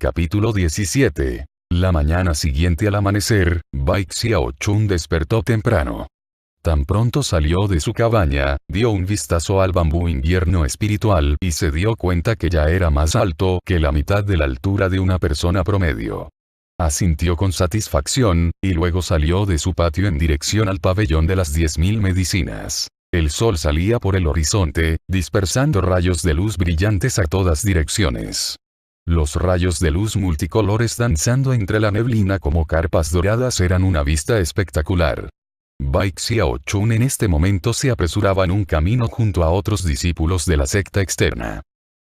Capítulo 17. La mañana siguiente al amanecer, Bai Xiaochun despertó temprano. Tan pronto salió de su cabaña, dio un vistazo al bambú invierno espiritual y se dio cuenta que ya era más alto que la mitad de la altura de una persona promedio. Asintió con satisfacción, y luego salió de su patio en dirección al pabellón de las 10.000 medicinas. El sol salía por el horizonte, dispersando rayos de luz brillantes a todas direcciones. Los rayos de luz multicolores danzando entre la neblina como carpas doradas eran una vista espectacular. Bai Xiaochun en este momento se apresuraba en un camino junto a otros discípulos de la secta externa.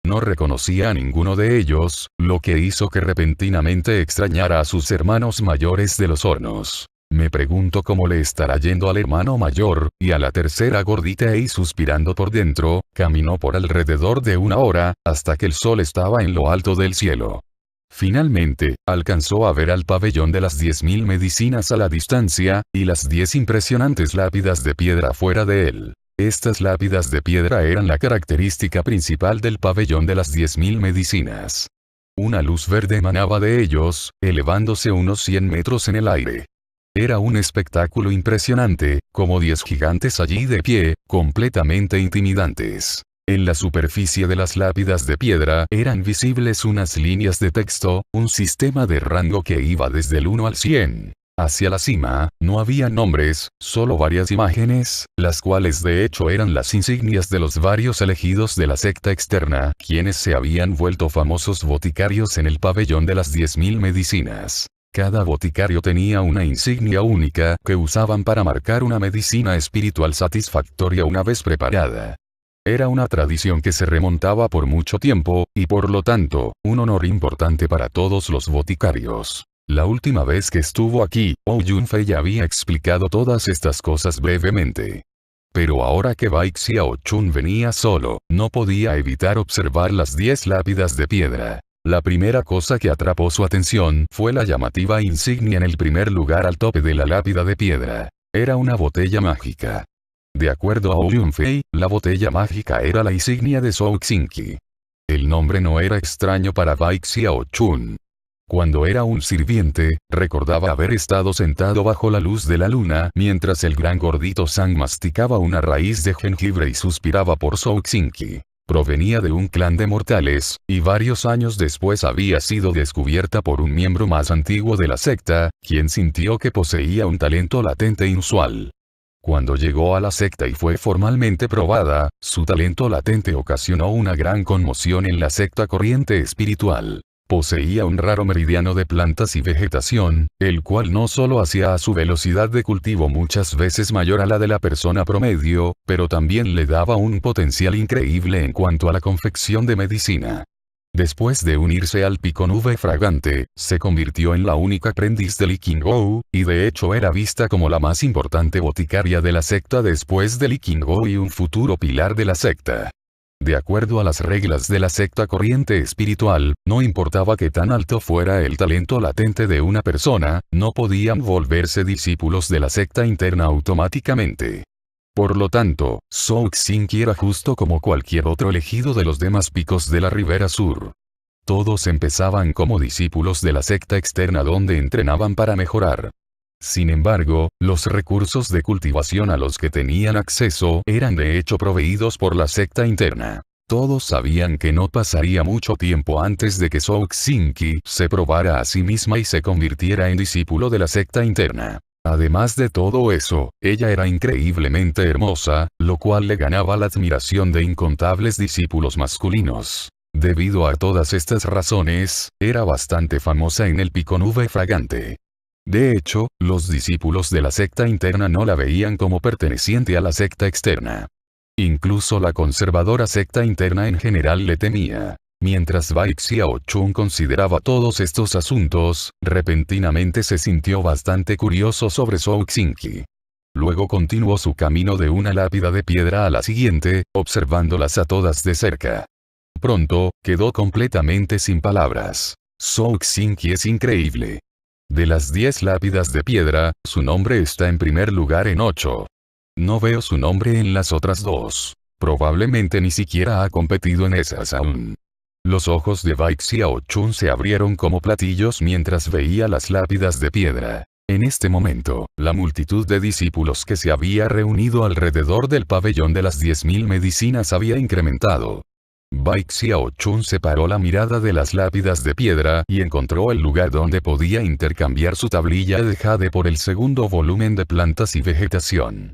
No reconocía a ninguno de ellos, lo que hizo que repentinamente extrañara a sus hermanos mayores de los hornos. Me pregunto cómo le estará yendo al hermano mayor, y a la tercera gordita, y suspirando por dentro, caminó por alrededor de 1 hora, hasta que el sol estaba en lo alto del cielo. Finalmente, alcanzó a ver al pabellón de las 10.000 medicinas a la distancia, y las 10 impresionantes lápidas de piedra fuera de él. Estas lápidas de piedra eran la característica principal del pabellón de las 10.000 medicinas. Una luz verde emanaba de ellos, elevándose unos 100 metros en el aire. Era un espectáculo impresionante, como 10 gigantes allí de pie, completamente intimidantes. En la superficie de las lápidas de piedra eran visibles unas líneas de texto, un sistema de rango que iba desde el 1 al 100. Hacia la cima, no había nombres, solo varias imágenes, las cuales de hecho eran las insignias de los varios elegidos de la secta externa, quienes se habían vuelto famosos boticarios en el pabellón de las 10.000 medicinas. Cada boticario tenía una insignia única que usaban para marcar una medicina espiritual satisfactoria una vez preparada. Era una tradición que se remontaba por mucho tiempo, y por lo tanto, un honor importante para todos los boticarios. La última vez que estuvo aquí, Hou Yunfei ya había explicado todas estas cosas brevemente. Pero ahora que Bai Xiaochun venía solo, no podía evitar observar las 10 lápidas de piedra. La primera cosa que atrapó su atención fue la llamativa insignia en el primer lugar al tope de la lápida de piedra. Era una botella mágica. De acuerdo a Hou Yunfei, la botella mágica era la insignia de Zhou Xingqi. El nombre no era extraño para Bai Xiaochun. Cuando era un sirviente, recordaba haber estado sentado bajo la luz de la luna mientras el gran gordito Zhang masticaba una raíz de jengibre y suspiraba por Zhou Xingqi. Provenía de un clan de mortales, y varios años después había sido descubierta por un miembro más antiguo de la secta, quien sintió que poseía un talento latente inusual. Cuando llegó a la secta y fue formalmente probada, su talento latente ocasionó una gran conmoción en la secta corriente espiritual. Poseía un raro meridiano de plantas y vegetación, el cual no solo hacía a su velocidad de cultivo muchas veces mayor a la de la persona promedio, pero también le daba un potencial increíble en cuanto a la confección de medicina. Después de unirse al Pico Nube Fragante, se convirtió en la única aprendiz de Li Qingou, y de hecho era vista como la más importante boticaria de la secta después de Li Qingou y un futuro pilar de la secta. De acuerdo a las reglas de la secta corriente espiritual, no importaba que tan alto fuera el talento latente de una persona, no podían volverse discípulos de la secta interna automáticamente. Por lo tanto, Zhou Xingqi era justo como cualquier otro elegido de los demás picos de la ribera sur. Todos empezaban como discípulos de la secta externa donde entrenaban para mejorar. Sin embargo, los recursos de cultivación a los que tenían acceso eran de hecho proveídos por la secta interna. Todos sabían que no pasaría mucho tiempo antes de que Zhou Xingqi se probara a sí misma y se convirtiera en discípulo de la secta interna. Además de todo eso, ella era increíblemente hermosa, lo cual le ganaba la admiración de incontables discípulos masculinos. Debido a todas estas razones, era bastante famosa en el Pico Nube Fragante. De hecho, los discípulos de la secta interna no la veían como perteneciente a la secta externa. Incluso la conservadora secta interna en general le temía. Mientras Bai Xiaochun consideraba todos estos asuntos, repentinamente se sintió bastante curioso sobre Zhou Xingqi. Luego continuó su camino de una lápida de piedra a la siguiente, observándolas a todas de cerca. Pronto, quedó completamente sin palabras. Zhou Xingqi es increíble. De las 10 lápidas de piedra, su nombre está en primer lugar en 8. No veo su nombre en las otras 2. Probablemente ni siquiera ha competido en esas aún. Los ojos de Bai Xiaochun se abrieron como platillos mientras veía las lápidas de piedra. En este momento, la multitud de discípulos que se había reunido alrededor del pabellón de las 10.000 medicinas había incrementado. Bai Xiaochun separó la mirada de las lápidas de piedra y encontró el lugar donde podía intercambiar su tablilla de jade por el segundo volumen de plantas y vegetación.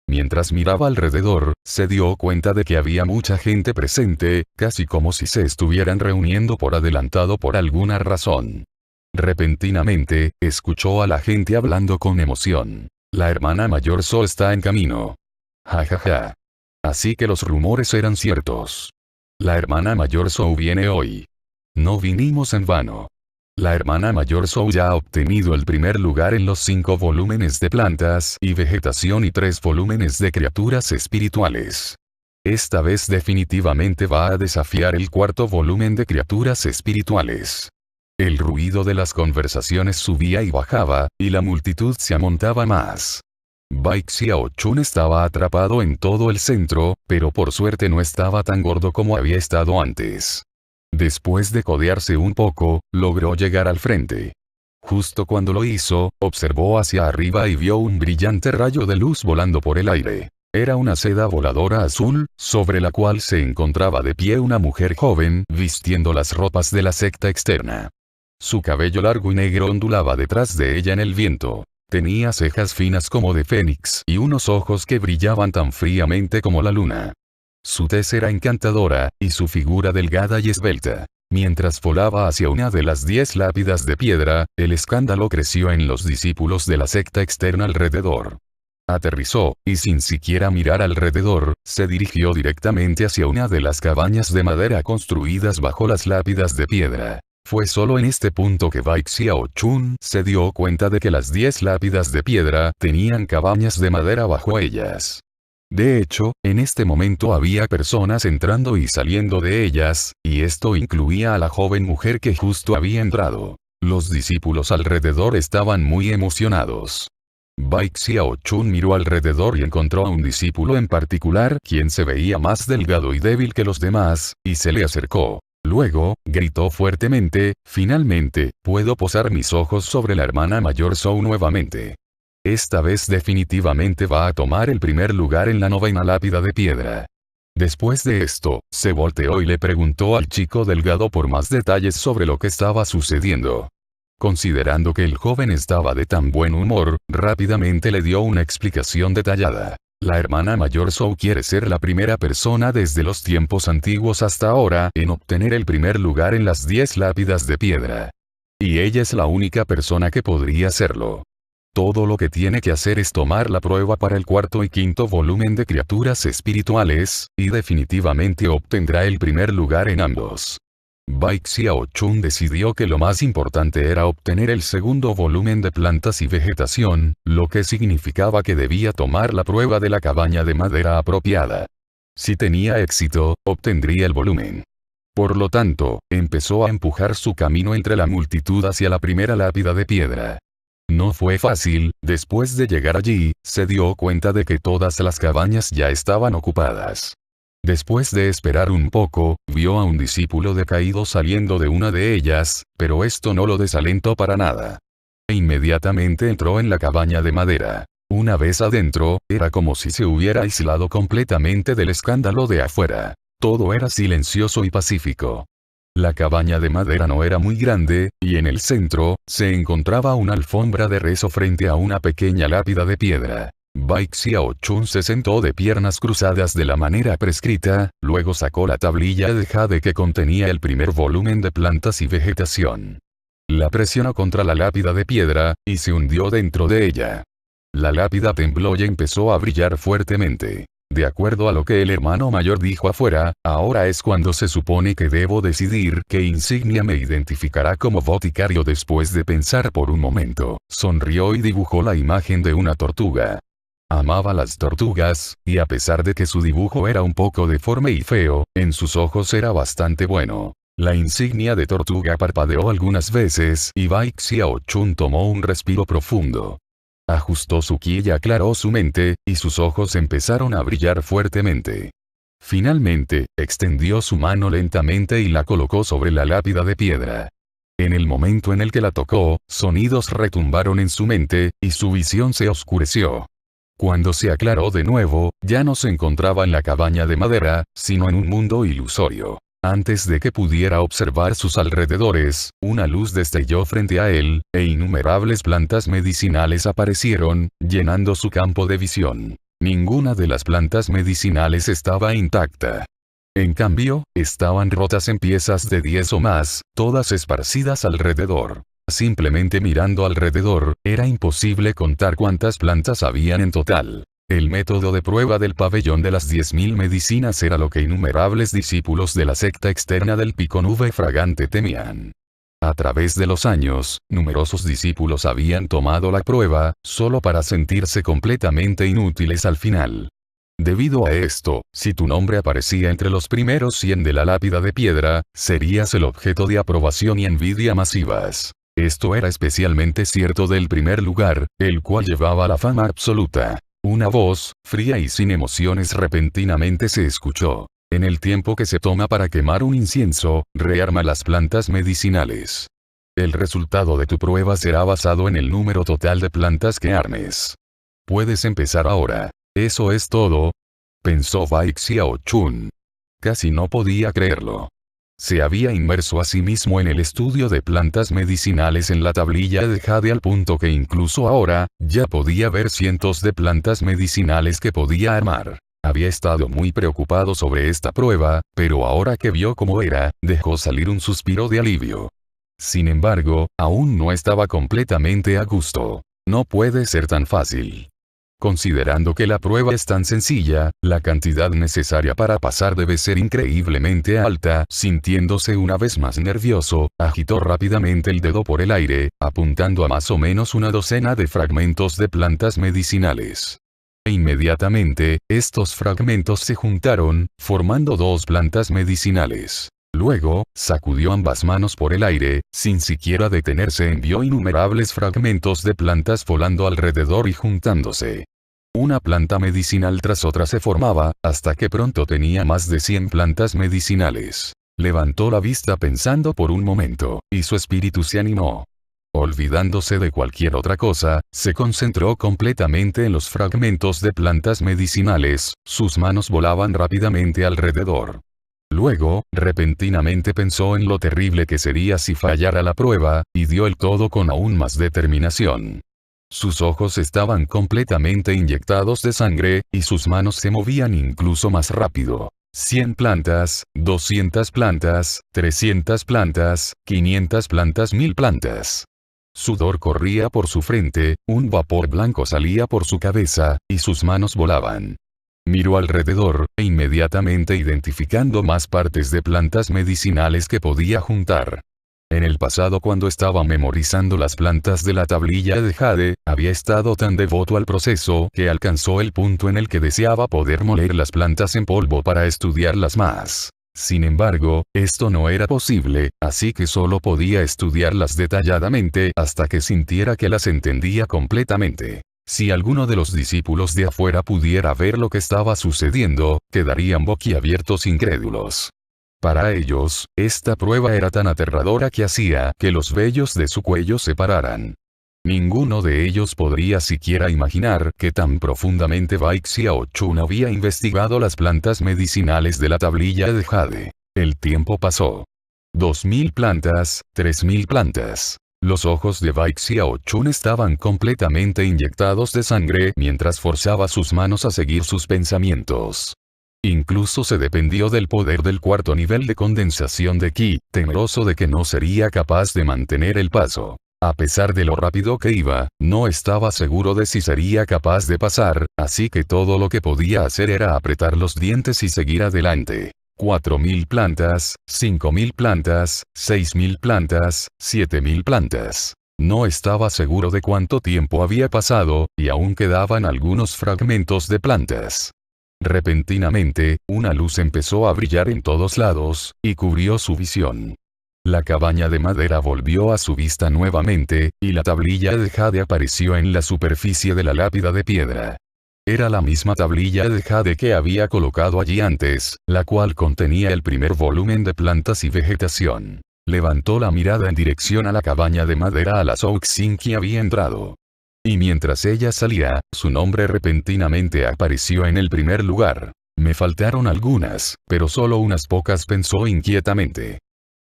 Mientras miraba alrededor, se dio cuenta de que había mucha gente presente, casi como si se estuvieran reuniendo por adelantado por alguna razón. Repentinamente, escuchó a la gente hablando con emoción. La hermana mayor So está en camino. Jajaja. Así que los rumores eran ciertos. La hermana mayor So viene hoy. No vinimos en vano. La hermana mayor So ya ha obtenido el primer lugar en los 5 volúmenes de plantas y vegetación y 3 volúmenes de criaturas espirituales. Esta vez definitivamente va a desafiar el 4º volumen de criaturas espirituales. El ruido de las conversaciones subía y bajaba, y la multitud se amontaba más. Bai Xiaochun estaba atrapado en todo el centro, pero por suerte no estaba tan gordo como había estado antes. Después de codearse un poco, logró llegar al frente. Justo cuando lo hizo, observó hacia arriba y vio un brillante rayo de luz volando por el aire. Era una seda voladora azul, sobre la cual se encontraba de pie una mujer joven, vistiendo las ropas de la secta externa. Su cabello largo y negro ondulaba detrás de ella en el viento. Tenía cejas finas como de fénix y unos ojos que brillaban tan fríamente como la luna. Su tez era encantadora, y su figura delgada y esbelta. Mientras volaba hacia una de las 10 lápidas de piedra, el escándalo creció en los discípulos de la secta externa alrededor. Aterrizó, y sin siquiera mirar alrededor, se dirigió directamente hacia una de las cabañas de madera construidas bajo las lápidas de piedra. Fue solo en este punto que Bai Xiaochun se dio cuenta de que las 10 lápidas de piedra tenían cabañas de madera bajo ellas. De hecho, en este momento había personas entrando y saliendo de ellas, y esto incluía a la joven mujer que justo había entrado. Los discípulos alrededor estaban muy emocionados. Bai Xiaochun miró alrededor y encontró a un discípulo en particular quien se veía más delgado y débil que los demás, y se le acercó. Luego, gritó fuertemente, «Finalmente, puedo posar mis ojos sobre la hermana mayor Zhou nuevamente. Esta vez definitivamente va a tomar el primer lugar en la 9ª lápida de piedra». Después de esto, se volteó y le preguntó al chico delgado por más detalles sobre lo que estaba sucediendo. Considerando que el joven estaba de tan buen humor, rápidamente le dio una explicación detallada. La hermana mayor Zhou quiere ser la primera persona desde los tiempos antiguos hasta ahora en obtener el primer lugar en las 10 lápidas de piedra. Y ella es la única persona que podría hacerlo. Todo lo que tiene que hacer es tomar la prueba para el 4º y 5º volumen de criaturas espirituales, y definitivamente obtendrá el primer lugar en ambos. Bai Xiaochun decidió que lo más importante era obtener el 2º volumen de plantas y vegetación, lo que significaba que debía tomar la prueba de la cabaña de madera apropiada. Si tenía éxito, obtendría el volumen. Por lo tanto, empezó a empujar su camino entre la multitud hacia la primera lápida de piedra. No fue fácil, después de llegar allí, se dio cuenta de que todas las cabañas ya estaban ocupadas. Después de esperar un poco, vio a un discípulo decaído saliendo de una de ellas, pero esto no lo desalentó para nada. Inmediatamente entró en la cabaña de madera. Una vez adentro, era como si se hubiera aislado completamente del escándalo de afuera. Todo era silencioso y pacífico. La cabaña de madera no era muy grande, y en el centro, se encontraba una alfombra de rezo frente a una pequeña lápida de piedra. Bai Xiaochun se sentó de piernas cruzadas de la manera prescrita, luego sacó la tablilla de jade que contenía el primer volumen de plantas y vegetación. La presionó contra la lápida de piedra, y se hundió dentro de ella. La lápida tembló y empezó a brillar fuertemente. De acuerdo a lo que el hermano mayor dijo afuera, ahora es cuando se supone que debo decidir qué insignia me identificará como boticario. Después de pensar por un momento, sonrió y dibujó la imagen de una tortuga. Amaba las tortugas, y a pesar de que su dibujo era un poco deforme y feo, en sus ojos era bastante bueno. La insignia de tortuga parpadeó algunas veces y Bai Xiaochun tomó un respiro profundo. Ajustó su ki y aclaró su mente, y sus ojos empezaron a brillar fuertemente. Finalmente, extendió su mano lentamente y la colocó sobre la lápida de piedra. En el momento en el que la tocó, sonidos retumbaron en su mente, y su visión se oscureció. Cuando se aclaró de nuevo, ya no se encontraba en la cabaña de madera, sino en un mundo ilusorio. Antes de que pudiera observar sus alrededores, una luz destelló frente a él, e innumerables plantas medicinales aparecieron, llenando su campo de visión. Ninguna de las plantas medicinales estaba intacta. En cambio, estaban rotas en piezas de 10 o más, todas esparcidas alrededor. Simplemente mirando alrededor, era imposible contar cuántas plantas habían en total. El método de prueba del pabellón de las 10.000 medicinas era lo que innumerables discípulos de la secta externa del pico nube fragante temían. A través de los años, numerosos discípulos habían tomado la prueba, solo para sentirse completamente inútiles al final. Debido a esto, si tu nombre aparecía entre los primeros 100 de la lápida de piedra, serías el objeto de aprobación y envidia masivas. Esto era especialmente cierto del primer lugar, el cual llevaba la fama absoluta. Una voz, fría y sin emociones repentinamente se escuchó. En el tiempo que se toma para quemar un incienso, rearma las plantas medicinales. El resultado de tu prueba será basado en el número total de plantas que armes. Puedes empezar ahora. ¿Eso es todo?, pensó Bai Xiaochun. Casi no podía creerlo. Se había inmerso a sí mismo en el estudio de plantas medicinales en la tablilla de jade al punto que incluso ahora, ya podía ver cientos de plantas medicinales que podía armar. Había estado muy preocupado sobre esta prueba, pero ahora que vio cómo era, dejó salir un suspiro de alivio. Sin embargo, aún no estaba completamente a gusto. No puede ser tan fácil. Considerando que la prueba es tan sencilla, la cantidad necesaria para pasar debe ser increíblemente alta. Sintiéndose una vez más nervioso, agitó rápidamente el dedo por el aire, apuntando a más o menos una docena de fragmentos de plantas medicinales. E inmediatamente, estos fragmentos se juntaron, formando 2 plantas medicinales. Luego, sacudió ambas manos por el aire, sin siquiera detenerse envió innumerables fragmentos de plantas volando alrededor y juntándose. Una planta medicinal tras otra se formaba, hasta que pronto tenía más de 100 plantas medicinales. Levantó la vista pensando por un momento, y su espíritu se animó. Olvidándose de cualquier otra cosa, se concentró completamente en los fragmentos de plantas medicinales, sus manos volaban rápidamente alrededor. Luego, repentinamente pensó en lo terrible que sería si fallara la prueba, y dio el todo con aún más determinación. Sus ojos estaban completamente inyectados de sangre, y sus manos se movían incluso más rápido. 100 plantas, 200 plantas, 300 plantas, 500 plantas, 1000 plantas. Sudor corría por su frente, un vapor blanco salía por su cabeza, y sus manos volaban. Miró alrededor, e inmediatamente identificando más partes de plantas medicinales que podía juntar. En el pasado, cuando estaba memorizando las plantas de la tablilla de jade, había estado tan devoto al proceso que alcanzó el punto en el que deseaba poder moler las plantas en polvo para estudiarlas más. Sin embargo, esto no era posible, así que solo podía estudiarlas detalladamente hasta que sintiera que las entendía completamente. Si alguno de los discípulos de afuera pudiera ver lo que estaba sucediendo, quedarían boquiabiertos incrédulos. Para ellos, esta prueba era tan aterradora que hacía que los vellos de su cuello se pararan. Ninguno de ellos podría siquiera imaginar que tan profundamente Bai Xiaochun había investigado las plantas medicinales de la tablilla de jade. El tiempo pasó. 2000 plantas, 3000 plantas. Los ojos de Bai Xiaochun estaban completamente inyectados de sangre mientras forzaba sus manos a seguir sus pensamientos. Incluso se dependió del poder del 4º nivel de condensación de Qi, temeroso de que no sería capaz de mantener el paso. A pesar de lo rápido que iba, no estaba seguro de si sería capaz de pasar, así que todo lo que podía hacer era apretar los dientes y seguir adelante. 4000 plantas, 5000 plantas, 6000 plantas, 7000 plantas. No estaba seguro de cuánto tiempo había pasado, y aún quedaban algunos fragmentos de plantas. Repentinamente, una luz empezó a brillar en todos lados, y cubrió su visión. La cabaña de madera volvió a su vista nuevamente, y la tablilla de jade apareció en la superficie de la lápida de piedra. Era la misma tablilla de jade que había colocado allí antes, la cual contenía el primer volumen de plantas y vegetación. Levantó la mirada en dirección a la cabaña de madera a la que había entrado. Y mientras ella salía, su nombre repentinamente apareció en el primer lugar. Me faltaron algunas, pero solo unas pocas, pensó inquietamente.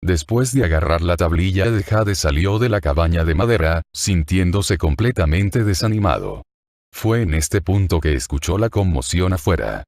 Después de agarrar la tablilla de jade salió de la cabaña de madera, sintiéndose completamente desanimado. Fue en este punto que escuchó la conmoción afuera.